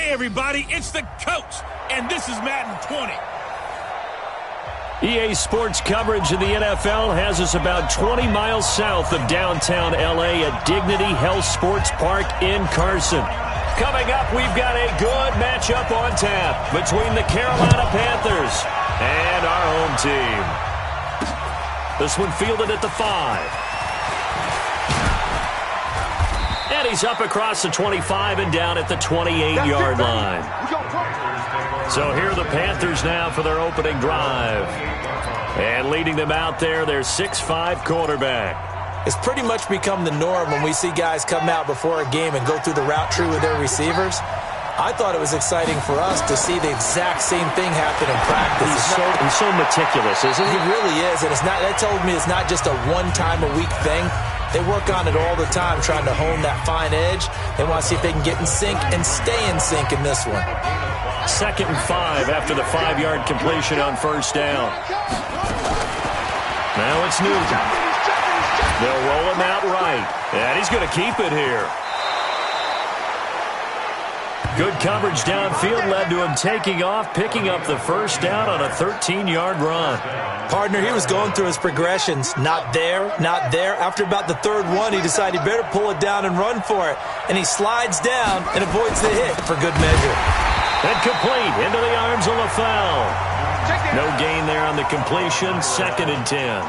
Hey, everybody, it's the coach, and this is Madden 20. EA Sports coverage of the NFL has us about 20 miles south of downtown L.A. at Dignity Health Sports Park in Carson. Coming up, we've got a good matchup on tap between the Carolina Panthers and our home team. This one fielded at the 5. And he's up across the 25 and down at the 28-yard line. So here are the Panthers now for their opening drive. And leading them out there, their 6'5" quarterback. It's pretty much become the norm when we see guys come out before a game and go through the route tree with their receivers. I thought it was exciting for us to see the exact same thing happen in practice. He's so meticulous, isn't he? He really is, and that told me it's not just a one-time-a-week thing. They work on it all the time, trying to hone that fine edge. They want to see if they can get in sync and stay in sync in this one. 2nd and 5 after the 5-yard completion on first down. Now it's Newton. They'll roll him out right, and he's going to keep it here. Good coverage downfield led to him taking off, picking up the first down on a 13-yard run. Partner, he was going through his progressions. Not there, not there. After about the third one, he decided he better pull it down and run for it. And he slides down and avoids the hit for good measure. And complete into the arms of LaFell. No gain there on the completion, 2nd and 10.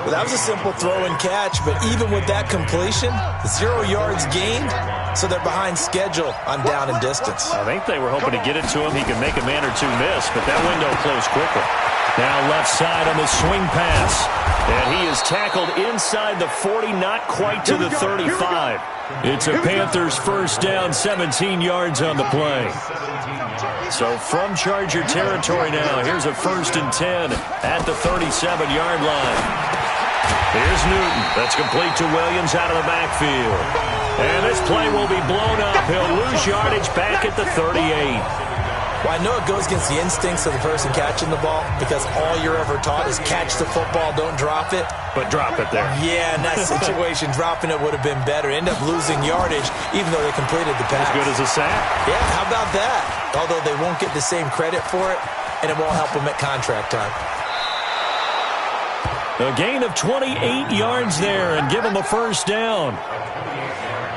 Well, that was a simple throw and catch, but even with that completion, 0 yards gained, so they're behind schedule on down and distance. I think they were hoping to get it to him. He could make a man or two miss, but that window closed quickly. Now left side on the swing pass. And he is tackled inside the 40, not quite to the 35. It's a Panthers first down, 17 yards on the play. So from Charger territory now, here's a 1st and 10 at the 37-yard line. Here's Newton. That's complete to Williams out of the backfield. And this play will be blown up. He'll lose yardage back at the 38. Well, I know it goes against the instincts of the person catching the ball because all you're ever taught is catch the football, don't drop it. But drop it there. Yeah, in that situation, dropping it would have been better. End up losing yardage even though they completed the pass. As good as a sack. Yeah, how about that? Although they won't get the same credit for it, and it won't help them at contract time. A gain of 28 yards there and give them a first down.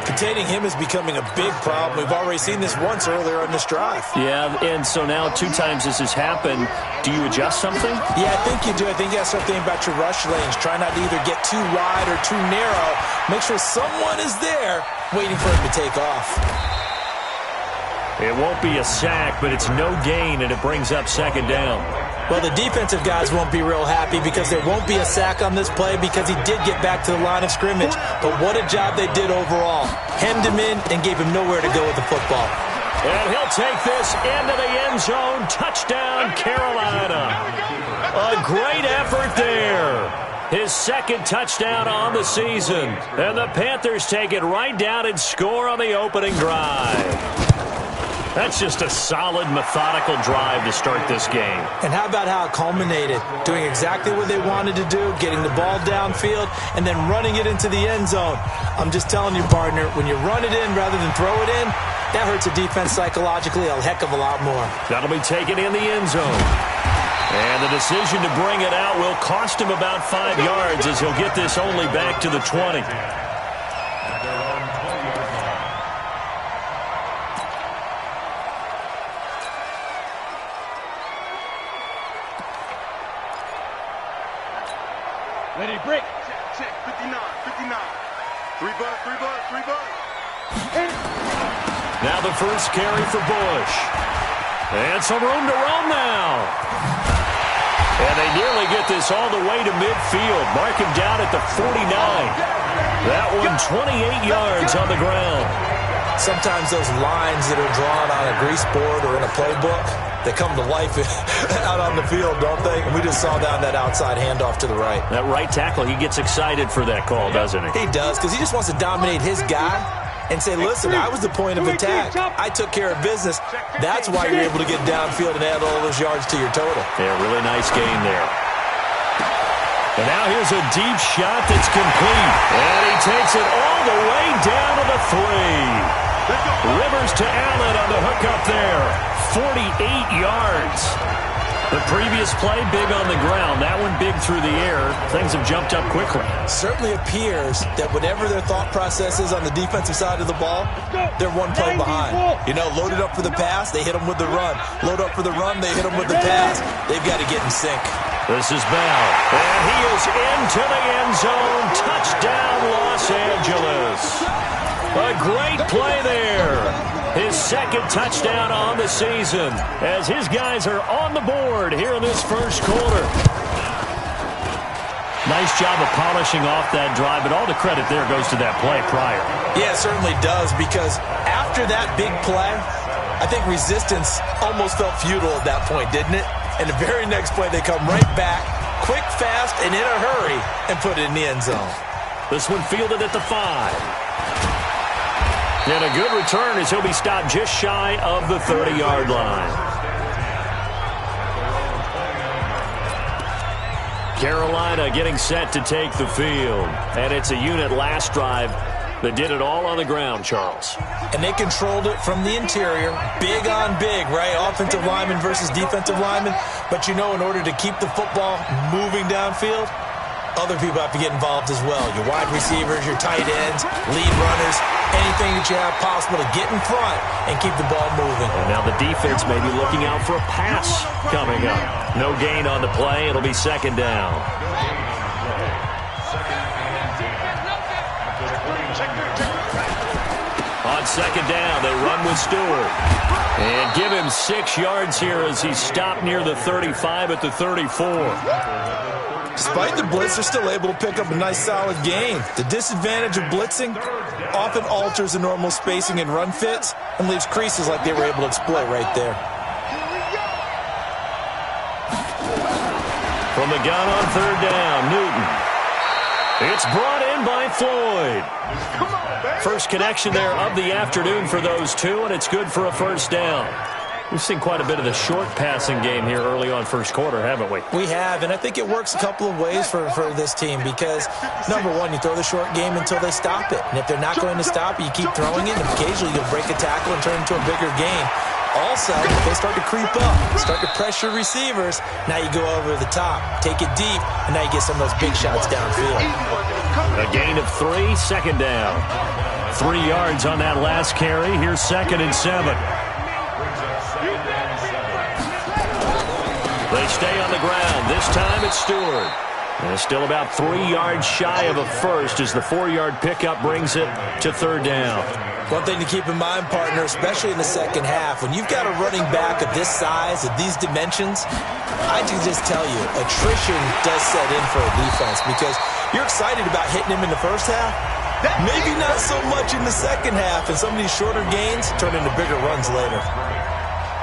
Containing him is becoming a big problem. We've already seen this once earlier on this drive. Yeah, and so now 2 times this has happened. Do you adjust something? Yeah, I think you do. I think you have to start thinking about your rush lanes. Try not to either get too wide or too narrow. Make sure someone is there waiting for him to take off. It won't be a sack, but it's no gain, and it brings up 2nd down. Well, the defensive guys won't be real happy because there won't be a sack on this play because he did get back to the line of scrimmage. But what a job they did overall. Hemmed him in and gave him nowhere to go with the football. And he'll take this into the end zone. Touchdown, Carolina. A great effort there. His 2nd touchdown on the season. And the Panthers take it right down and score on the opening drive. That's just a solid, methodical drive to start this game. And how about how it culminated? Doing exactly what they wanted to do, getting the ball downfield, and then running it into the end zone. I'm just telling you, partner, when you run it in rather than throw it in, that hurts a defense psychologically a heck of a lot more. That'll be taken in the end zone. And the decision to bring it out will cost him about 5 yards as he'll get this only back to the 20. Ready, break. Check, 59, 59. 3 bucks. Now the first carry for Bush. And some room to run now. And they nearly get this all the way to midfield. Mark him down at the 49. That one 28 yards on the ground. Sometimes those lines that are drawn on a grease board or in a playbook, they come to life out on the field, don't they? And we just saw down that outside handoff to the right. That right tackle, he gets excited for that call, doesn't he? He does, because he just wants to dominate his guy and say, listen, I was the point of attack. I took care of business. That's why you're able to get downfield and add all those yards to your total. Yeah, really nice game there. And now here's a deep shot that's complete. And he takes it all the way down to the 3. Rivers to Allen on the hookup there. 48 yards. The previous play, big on the ground. That one big through the air. Things have jumped up quickly. Certainly appears that whatever their thought process is on the defensive side of the ball, they're one play behind. You know, loaded up for the pass, they hit them with the run. Load up for the run, they hit them with the pass. They've got to get in sync. This is Bell, and he is into the end zone. Touchdown, Los Angeles. A great play there. His second touchdown on the season as his guys are on the board here in this first quarter. Nice job of polishing off that drive, but all the credit there goes to that play prior. Yeah, it certainly does, because after that big play, I think resistance almost felt futile at that point, didn't it? And the very next play, they come right back, quick, fast, and in a hurry, and put it in the end zone. This one fielded at the 5. And a good return as he'll be stopped just shy of the 30-yard line. Carolina getting set to take the field. And it's a unit last drive that did it all on the ground, Charles. And they controlled it from the interior. Big on big, right? Offensive lineman versus defensive lineman. But, you know, in order to keep the football moving downfield, other people have to get involved as well. Your wide receivers, your tight ends, lead runners, anything that you have possible to get in front and keep the ball moving. And now the defense may be looking out for a pass coming up. No gain on the play. It'll be second down. On second down, they run with Stewart. And give him 6 yards here as he's stopped near the 35 at the 34. Despite the blitz, they're still able to pick up a nice, solid gain. The disadvantage of blitzing often alters the normal spacing and run fits and leaves creases like they were able to exploit right there. From the gun on third down, Newton. It's brought in by Floyd. First connection there of the afternoon for those two, and it's good for a first down. We've seen quite a bit of the short passing game here early on first quarter, haven't we? We have, and I think it works a couple of ways for this team because, number one, you throw the short game until they stop it. And if they're not going to stop it, you keep throwing it, and occasionally you'll break a tackle and turn it into a bigger game. Also, if they start to creep up, start to pressure receivers, now you go over the top, take it deep, and now you get some of those big shots downfield. A gain of 3, second down. 3 yards on that last carry. Here's 2nd and 7. They stay on the ground. This time it's Stewart. And it's still about 3 yards shy of a first as the 4-yard pickup brings it to third down. One thing to keep in mind, partner, especially in the second half, when you've got a running back of this size, of these dimensions, I can just tell you, attrition does set in for a defense because you're excited about hitting him in the first half. Maybe not so much in the second half, and some of these shorter gains turn into bigger runs later.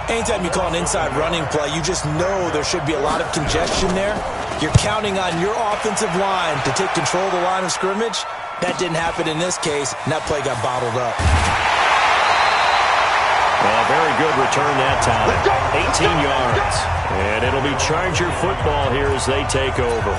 Anytime you call an inside running play, you just know there should be a lot of congestion there. You're counting on your offensive line to take control of the line of scrimmage. That didn't happen in this case, and that play got bottled up. Well, very good return that time. 18 yards. And it'll be Charger football here as they take over.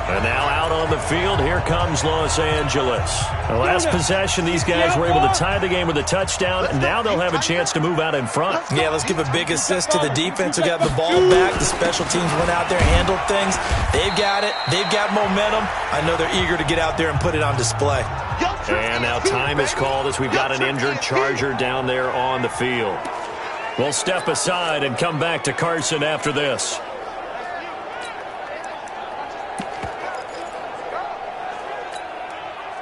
And now out on the field, here comes Los Angeles. The last possession, these guys were able to tie the game with a touchdown, and now they'll have a chance to move out in front. Yeah, let's give a big assist to the defense who got the ball back. The special teams went out there and handled things. They've got it. They've got momentum. I know they're eager to get out there and put it on display. And now time is called as we've got an injured Charger down there on the field. We'll step aside and come back to Carson after this.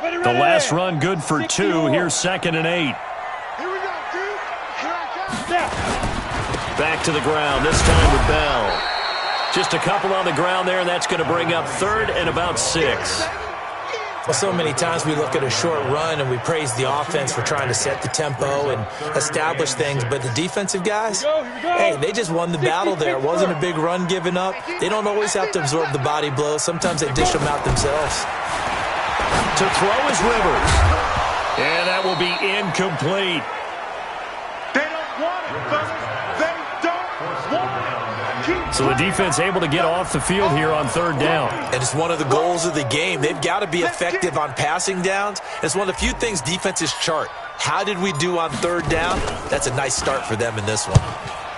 The last run good for 2. Here's 2nd and 8. Back to the ground, this time with Bell. Just a couple on the ground there, and that's going to bring up 3rd and about 6. Well, so many times we look at a short run and we praise the offense for trying to set the tempo and establish things, but the defensive guys, hey, they just won the battle there. It wasn't a big run given up. They don't always have to absorb the body blows. Sometimes they dish them out themselves. To throw is Rivers. And that will be incomplete. They don't want it, folks. They don't want it. So the defense able to get off the field here on 3rd down. And it's one of the goals of the game. They've got to be effective on passing downs. It's one of the few things defenses chart. How did we do on third down? That's a nice start for them in this one.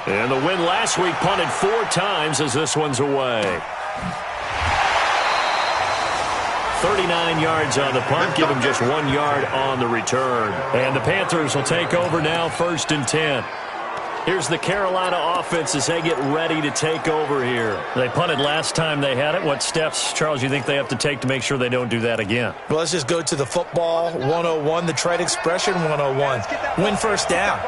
And the win last week punted 4 times as this one's away. 39 yards on the punt, give him just 1 yard on the return. And the Panthers will take over now, 1st and 10. Here's the Carolina offense as they get ready to take over here. They punted last time they had it. What steps, Charles, you think they have to take to make sure they don't do that again? Well, let's just go to the football 101, the trade expression 101. Win first down.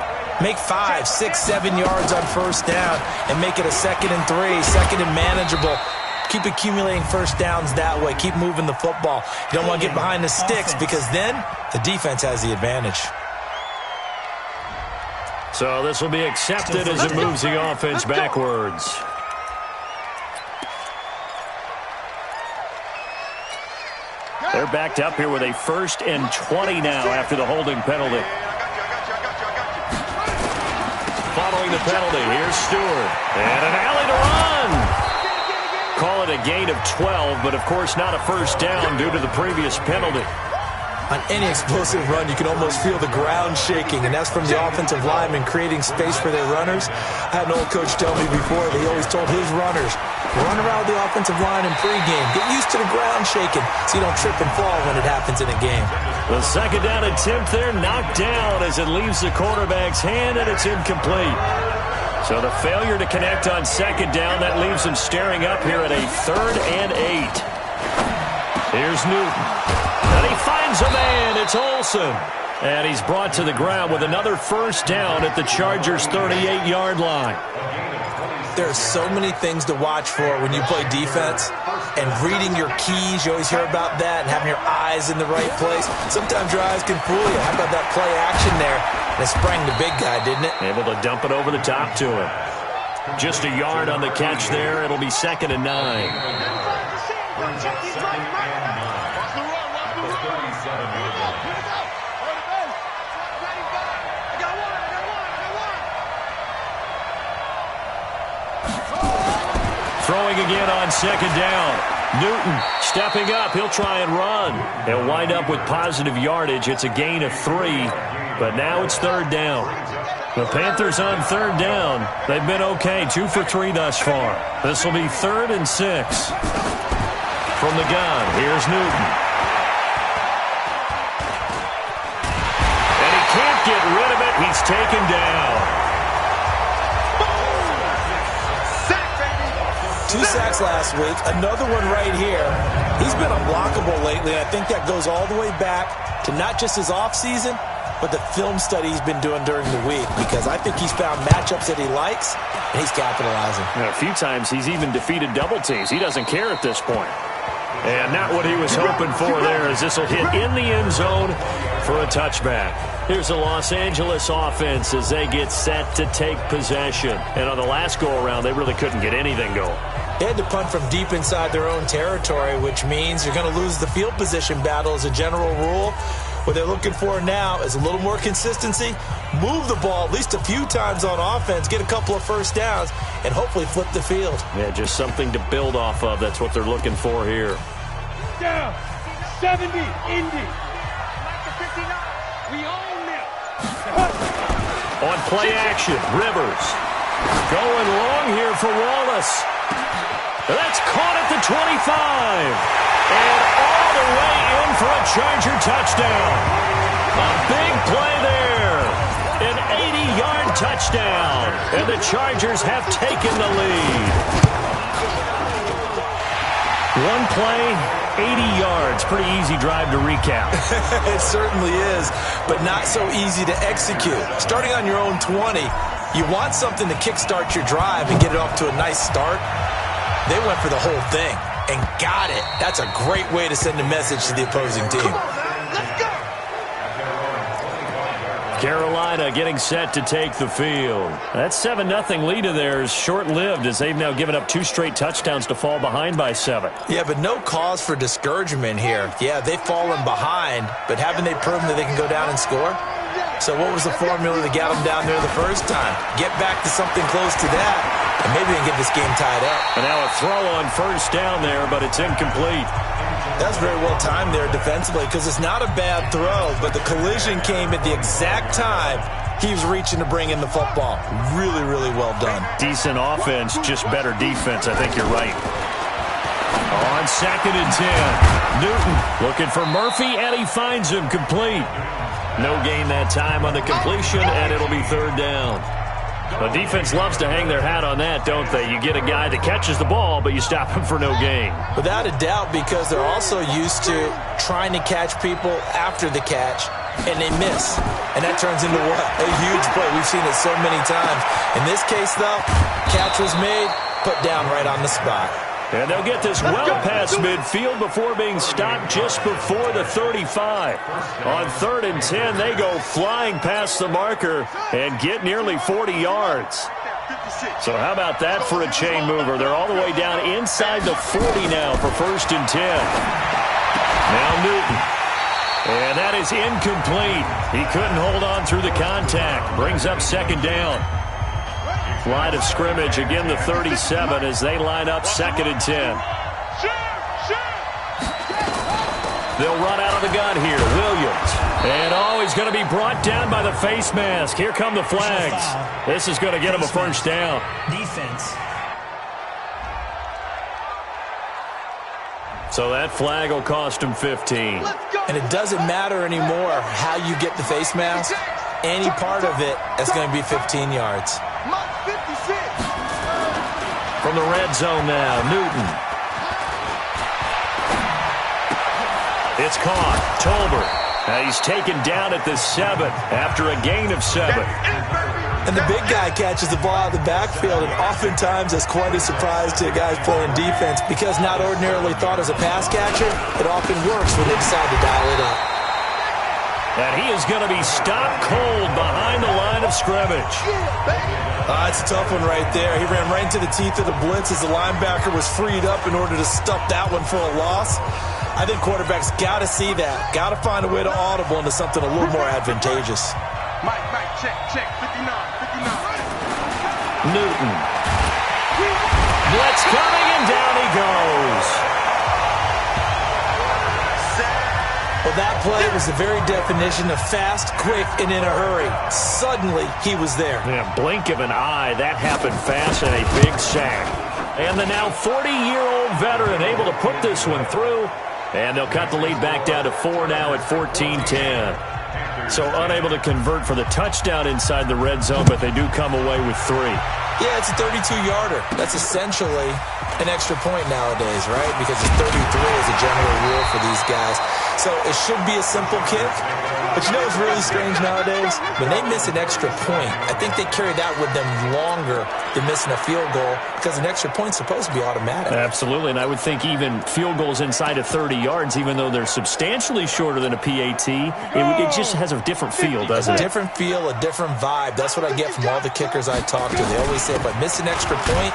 Make 5, 6, 7 yards on first down and make it a 2nd and 3, 2nd and manageable. Keep accumulating first downs that way. Keep moving the football. You don't want to get behind the sticks because then the defense has the advantage. So this will be accepted as it moves the offense backwards. They're backed up here with a 1st and 20 now after the holding penalty. Following the penalty, here's Stewart. And an alley to run. Call it a gain of 12, but of course not a first down due to the previous penalty. On any explosive run, you can almost feel the ground shaking, and that's from the offensive linemen creating space for their runners. I had an old coach tell me before that he always told his runners, run around the offensive line in pregame. Get used to the ground shaking so you don't trip and fall when it happens in a game. The 2nd down attempt there knocked down as it leaves the quarterback's hand, and it's incomplete. So the failure to connect on 2nd down, that leaves him staring up here at a 3rd and 8. Here's Newton. And he finds a man. It's Olsen. And he's brought to the ground with another first down at the Chargers' 38-yard line. There are so many things to watch for when you play defense. And reading your keys, you always hear about that, and having your eyes in the right place. Sometimes your eyes can fool you. How about that play action there? And it sprang the big guy, didn't it? Able to dump it over the top to him. Just a yard on the catch there. It'll be 2nd and 9. Throwing again on 2nd down. Newton stepping up. He'll try and run. He'll wind up with positive yardage. It's a gain of 3, but now it's 3rd down. The Panthers on 3rd down. They've been okay, 2 for 3 thus far. This will be 3rd and 6. From the gun, here's Newton. And he can't get rid of it. He's taken down. 2 sacks last week, another one right here. He's been unblockable lately, and I think that goes all the way back to not just his offseason, but the film study he's been doing during the week, because I think he's found matchups that he likes, and he's capitalizing. A few times he's even defeated double teams. He doesn't care at this point. And not what he was hoping for there, as this will hit in the end zone for a touchback. Here's the Los Angeles offense as they get set to take possession. And on the last go-around, they really couldn't get anything going. They had to punt from deep inside their own territory, which means you're going to lose the field position battle as a general rule. What they're looking for now is a little more consistency, move the ball at least a few times on offense, get a couple of first downs, and hopefully flip the field. Yeah, just something to build off of. That's what they're looking for here. Down. 70, Indy. We own it. On play action, Rivers. Going long here for Wallace. That's caught at the 25. And all the way in for a Charger touchdown. A big play there. An 80-yard touchdown. And the Chargers have taken the lead. One play, 80 yards. Pretty easy drive to recap. It certainly is, but not so easy to execute. Starting on your own 20, you want something to kickstart your drive and get it off to a nice start. They went for the whole thing and got it. That's a great way to send a message to the opposing team. Carolina getting set to take the field. That 7-0 lead of theirs short-lived as they've now given up 2 straight touchdowns to fall behind by 7. Yeah, but no cause for discouragement here. Yeah, they've fallen behind, but haven't they proven that they can go down and score? So what was the formula that got them down there the first time? Get back to something close to that, and maybe they can get this game tied up. And now a throw on first down there, but it's incomplete. That's very well timed there defensively because it's not a bad throw, but the collision came at the exact time he was reaching to bring in the football. Really, really well done. Decent offense, just better defense. I think you're right. On 2nd and 10, Newton looking for Murphy, and he finds him complete. No gain that time on the completion, and it'll be 3rd down. The defense loves to hang their hat on that, don't they? You get a guy that catches the ball, but you stop him for no gain. Without a doubt, because they're also used to trying to catch people after the catch, and they miss. And that turns into what? A huge play. We've seen it so many times. In this case, though, catch was made, put down right on the spot. And they'll get this well past midfield before being stopped just before the 35. On 3rd and 10, they go flying past the marker and get nearly 40 yards. So how about that for a chain mover? They're all the way down inside the 40 now for 1st and 10. Now Newton. And that is incomplete. He couldn't hold on through the contact. Brings up 2nd down. Line of scrimmage, again the 37 as they line up 2nd and 10. They'll run out of the gun here. Williams. And he's going to be brought down by the face mask. Here come the flags. This is going to get him a 1st down. Defense. So that flag will cost him 15. And it doesn't matter anymore how you get the face mask. Any part of it is going to be 15 yards. From the red zone now, Newton. It's caught. Tolbert. Now he's taken down at the 7 after a gain of 7. And the big guy catches the ball out of the backfield, and oftentimes that's quite a surprise to guys playing defense because not ordinarily thought as a pass catcher, it often works when they decide to dial it up. And he is going to be stopped cold behind the line of scrimmage. It's a tough one right there. He ran right into the teeth of the blitz as the linebacker was freed up in order to stuff that one for a loss. I think quarterbacks got to see that. Got to find a way to audible into something a little more advantageous. Mike, check, 59. Newton. Blitz coming, and down he goes. Well, that play was the very definition of fast, quick, and in a hurry. Suddenly, he was there. Yeah, blink of an eye. That happened fast and a big sack. And the now 40-year-old veteran able to put this one through. And they'll cut the lead back down to 4 now at 14-10. So unable to convert for the touchdown inside the red zone, but they do come away with 3. Yeah, it's a 32-yarder. That's essentially an extra point nowadays, right? Because it's 33 is a general rule for these guys. So it should be a simple kick. But you know what's really strange nowadays? When they miss an extra point, I think they carry that with them longer than missing a field goal because an extra point's supposed to be automatic. Absolutely, and I would think even field goals inside of 30 yards, even though they're substantially shorter than a PAT, it just has a different feel, doesn't it? A different feel, a different vibe. That's what I get from all the kickers I talk to. They always say, if I miss an extra point,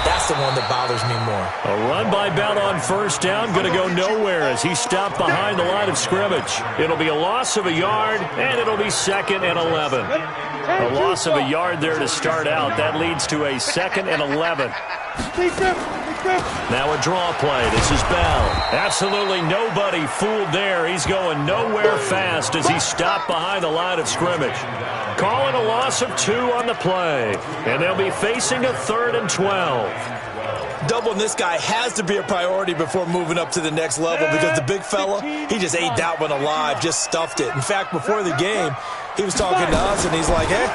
that's the one that bothers me more. A run by Bell on 1st down, going to go nowhere as he stopped behind the line of scrimmage. It'll be a loss of a yard, and it'll be 2nd and 11. A loss of a yard there to start out. That leads to a 2nd and 11. Now a draw play. This is Bell. Absolutely nobody fooled there. He's going nowhere fast as he stopped behind the line of scrimmage. Calling a loss of 2 on the play. And they'll be facing a 3rd and 12. Doubling this guy has to be a priority before moving up to the next level because the big fella, he just ate that one alive, just stuffed it. In fact, before the game, he was talking to us, and he's like, hey,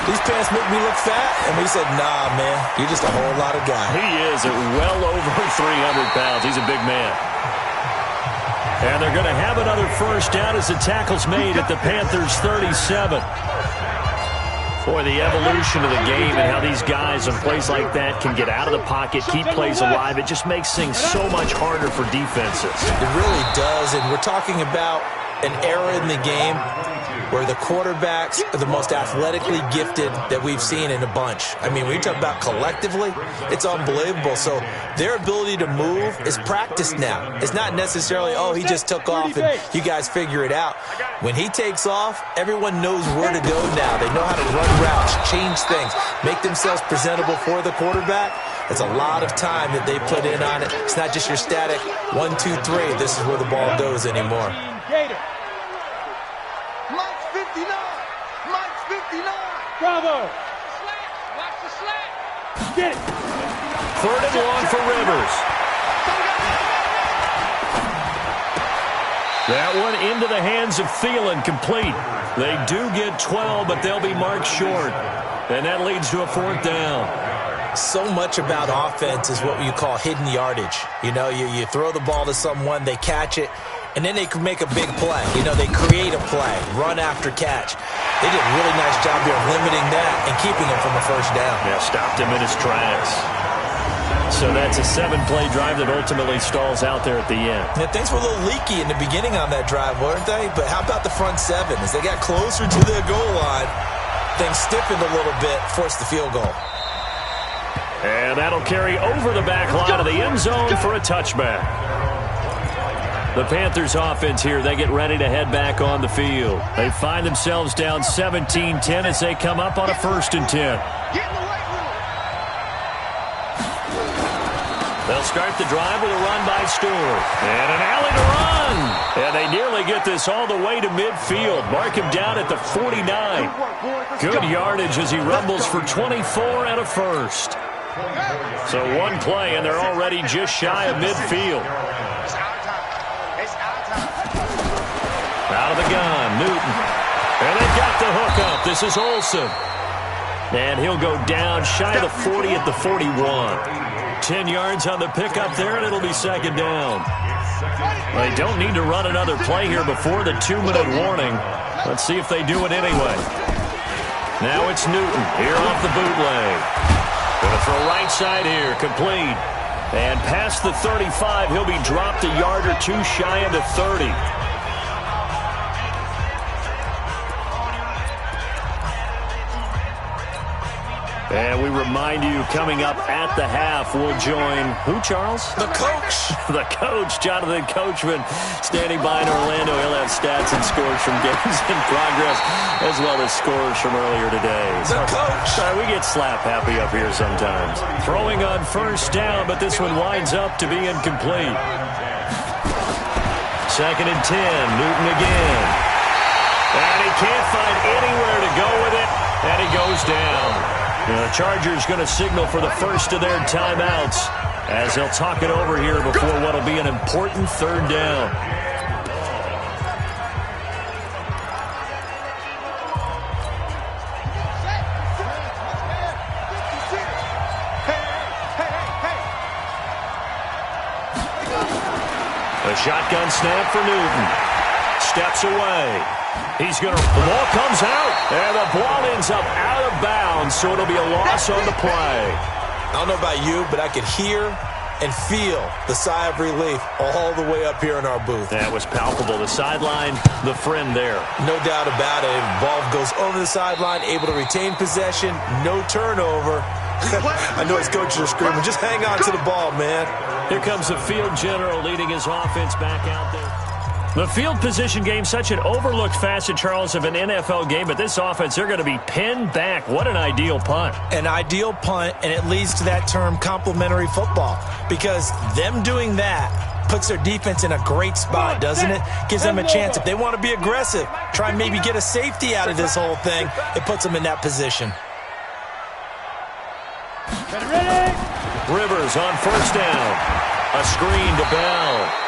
these pants make me look fat. And we said, nah, man, you're just a whole lot of guy. He is at well over 300 pounds. He's a big man. And they're going to have another 1st down as the tackle's made at the Panthers' 37. Boy, the evolution of the game and how these guys in plays like that can get out of the pocket, keep plays alive, it just makes things so much harder for defenses. It really does, and we're talking about an era in the game where the quarterbacks are the most athletically gifted that we've seen in a bunch. I mean, when you talk about collectively, it's unbelievable. So their ability to move is practiced now. It's not necessarily, oh, he just took off and you guys figure it out. When he takes off, everyone knows where to go now. They know how to run routes, change things, make themselves presentable for the quarterback. It's a lot of time that they put in on it. It's not just your static 1, 2, 3. This is where the ball goes anymore. Mike's 59. Mike's 59. Bravo. Watch the slant. Get it. 3rd and long for Rivers. That one into the hands of Thielen, complete. They do get 12, but they'll be marked short. And that leads to a 4th down. So much about offense is what you call hidden yardage. You know, you throw the ball to someone, they catch it, and then they can make a big play. You know, they create a play, run after catch. They did a really nice job here of limiting that and keeping him from a 1st down. Yeah, stopped him in his tracks. So that's a 7-play drive that ultimately stalls out there at the end. Yeah, things were a little leaky in the beginning on that drive, weren't they? But how about the front 7? As they got closer to their goal line, things stiffened a little bit, forced the field goal. And that'll carry over the back line of the end zone for a touchback. The Panthers offense here, they get ready to head back on the field. They find themselves down 17-10 as they come up on a 1st and 10. They'll start the drive with a run by Stewart. And an alley to run. And they nearly get this all the way to midfield. Mark him down at the 49. Good yardage as he rumbles for 24 and a 1st. So 1 play, and they're already just shy of midfield. Out of the gun, Newton. And they've got the hook up. This is Olsen. And he'll go down shy of the 40 at the 41. 10 yards on the pickup there, and it'll be 2nd down. They don't need to run another play here before the 2-minute warning. Let's see if they do it anyway. Now it's Newton here off the bootleg. Going to throw right side here, complete. And past the 35, he'll be dropped a yard or 2 shy of the 30. And we remind you, coming up at the half, we'll join who, Charles? The coach. The coach, Jonathan Coachman, standing by in Orlando. He'll have stats and scores from games in progress, as well as scores from earlier today. The coach. Sorry, we get slap happy up here sometimes. Throwing on 1st down, but this one winds up to be incomplete. 2nd and 10, Newton again. And he can't find anywhere to go with it, and he goes down. The Chargers going to signal for the first of their timeouts as they'll talk it over here before what will be an important 3rd down. A shotgun snap for Newton. Steps away. He's going to, the ball comes out, and the ball ends up out of bounds, so it'll be a loss on the play. I don't know about you, but I could hear and feel the sigh of relief all the way up here in our booth. That was palpable. The sideline, the friend there. No doubt about it. Ball goes over the sideline, able to retain possession, no turnover. I know his coaches are screaming, just hang on to the ball, man. Here comes the field general leading his offense back out there. The field position game, such an overlooked facet, Charles, of an NFL game, but this offense, they're going to be pinned back. What an ideal punt. An ideal punt, and it leads to that term complementary football, because them doing that puts their defense in a great spot, doesn't it? Gives them a chance. If they want to be aggressive, try and maybe get a safety out of this whole thing, it puts them in that position. Rivers on 1st down. A screen to Bell.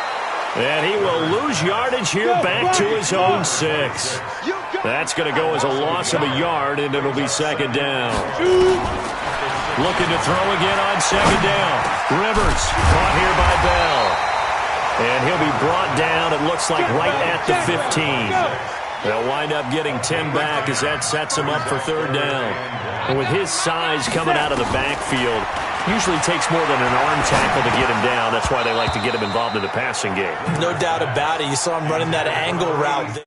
And he will lose yardage here back to his own 6. That's going to go as a loss of a yard, and it'll be 2nd down. Looking to throw again on 2nd down. Rivers caught here by Bell. And he'll be brought down, it looks like, right at the 15. They'll wind up getting 10 back as that sets him up for 3rd down. And with his size coming out of the backfield, usually takes more than an arm tackle to get him down. That's why they like to get him involved in the passing game. No doubt about it. You saw him running that angle route.